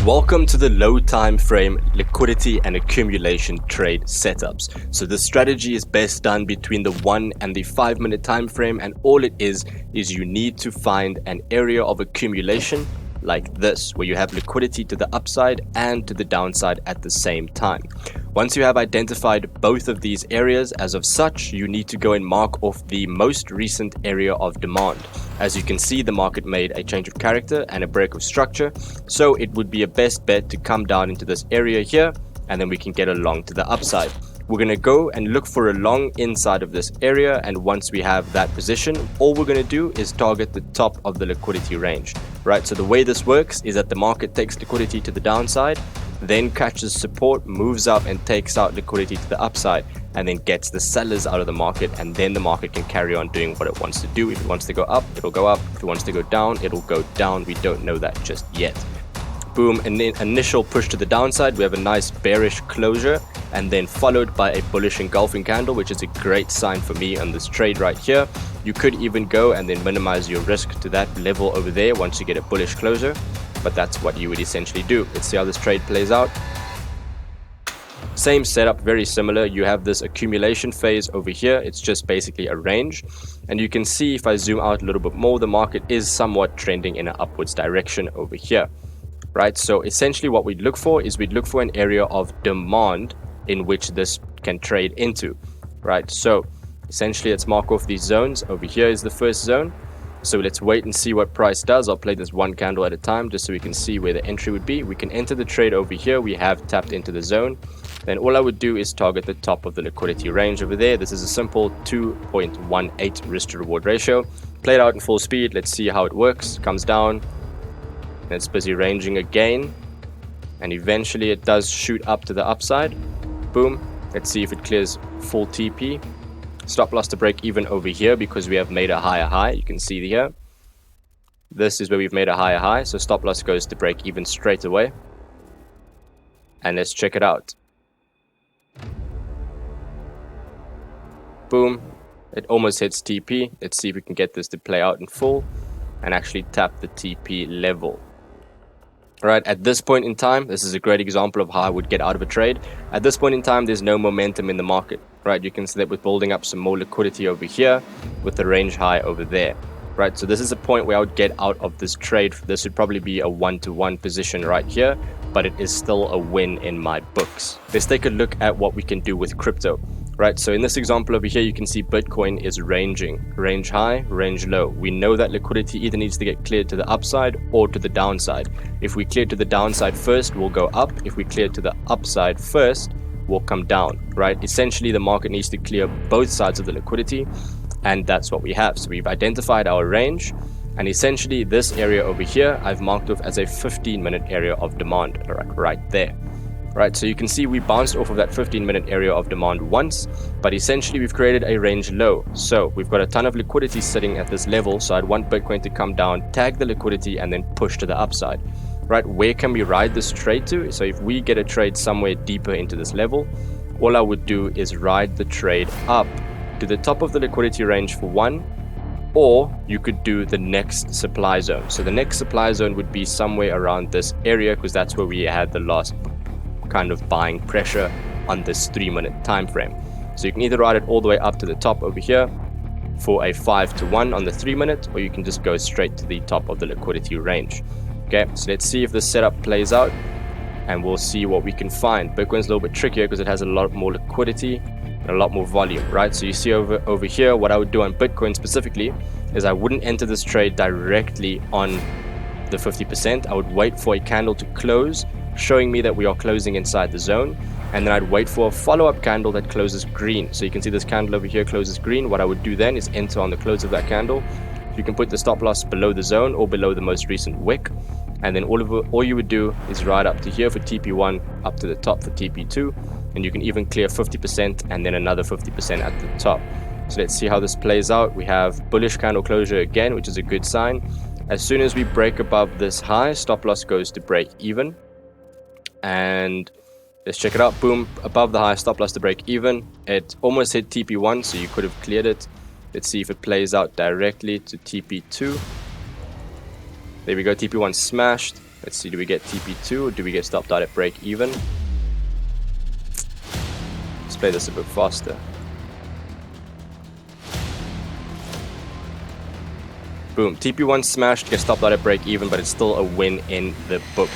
Welcome to the low time frame liquidity and accumulation trade setups. So the strategy is best done between the 1 and the 5 minute time frame, and all it is you need to find an area of accumulation like this, where you have liquidity to the upside and to the downside at the same time. Once you have identified both of these areas as of such, you need to go and mark off the most recent area of demand. As you can see, the market made a change of character and a break of structure, so it would be a best bet to come down into this area here, and then we can get a long to the upside. We're going to go and look for a long inside of this area, and once we have that position, all we're going to do is target the top of the liquidity range. Right, so the way this works is that the market takes liquidity to the downside, then catches support, moves up and takes out liquidity to the upside, and then gets the sellers out of the market, and then the market can carry on doing what it wants to do. If it wants to go up, it'll go up. If it wants to go down, it'll go down. We don't know that just yet. Boom, and then initial push to the downside, we have a nice bearish closure, and then followed by a bullish engulfing candle, which is a great sign for me on this trade right here. You could even go and then minimize your risk to that level over there once you get a bullish closure, but that's what you would essentially do. Let's see how this trade plays out. Same setup, very similar. You have this accumulation phase over here. It's just basically a range, and you can see if I zoom out a little bit more, the market is somewhat trending in an upwards direction over here. Right, so essentially what we'd look for is we'd look for an area of demand in which this can trade into. Right, so essentially let's mark off these zones. Over here is the first zone, so let's wait and see what price does. I'll play this one candle at a time just so we can see where the entry would be. We can enter the trade over here. We have tapped into the zone. Then all I would do is target the top of the liquidity range over there. This is a simple 2.18 risk to reward ratio. Play it out in full speed. Let's see how it works. Comes down. It's busy ranging again, and eventually it does shoot up to the upside. Boom. Let's see if it clears full TP. Stop loss to break even over here because we have made a higher high. You can see here, this is where we've made a higher high, so stop loss goes to break even straight away. And let's check it out. Boom. It almost hits TP. Let's see if we can get this to play out in full and actually tap the TP level. Right, at this point in time, this is a great example of how I would get out of a trade. At this point in time, there's no momentum in the market. Right, you can see that we're building up some more liquidity over here with the range high over there. Right, so this is a point where I would get out of this trade. This would probably be a 1-to-1 position right here, but it is still a win in my books. Let's take a look at what we can do with crypto. Right, so in this example over here, you can see Bitcoin is ranging, range high, range low. We know that liquidity either needs to get cleared to the upside or to the downside. If we clear to the downside first, we'll go up. If we clear to the upside first, we'll come down, right? Essentially, the market needs to clear both sides of the liquidity, and that's what we have. So we've identified our range, and essentially this area over here, I've marked off as a 15-minute area of demand right there. Right, so you can see we bounced off of that 15-minute area of demand once, but essentially we've created a range low. So we've got a ton of liquidity sitting at this level, so I'd want Bitcoin to come down, tag the liquidity, and then push to the upside. Right, where can we ride this trade to? So if we get a trade somewhere deeper into this level, all I would do is ride the trade up to the top of the liquidity range for one, or you could do the next supply zone. So the next supply zone would be somewhere around this area, because that's where we had the last kind of buying pressure on this 3-minute time frame. So you can either ride it all the way up to the top over here for a 5-to-1 on the 3-minute, or you can just go straight to the top of the liquidity range. Okay, so let's see if this setup plays out, and we'll see what we can find. Bitcoin's a little bit trickier because it has a lot more liquidity and a lot more volume, right? So you see over here, what I would do on Bitcoin specifically is I wouldn't enter this trade directly on the 50%. I would wait for a candle to close, showing me that we are closing inside the zone, and then I'd wait for a follow-up candle that closes green. So you can see this candle over here closes green. What I would do then is enter on the close of that candle. You can put the stop loss below the zone or below the most recent wick, and then all you would do is ride up to here for TP1, up to the top for TP2, and you can even clear 50% and then another 50% at the top. So let's see how this plays out. We have bullish candle closure again, which is a good sign. As soon as we break above this high, stop loss goes to break even. And let's check it out. Boom, above the high, stop loss to break even. It almost hit TP1, so you could have cleared it. Let's see if it plays out directly to TP2. There we go, TP1 smashed. Let's see, do we get TP2 or do we get stopped out at break even? Let's play this a bit faster. Boom, TP1 smashed, gets stopped out at break even, but it's still a win in the book.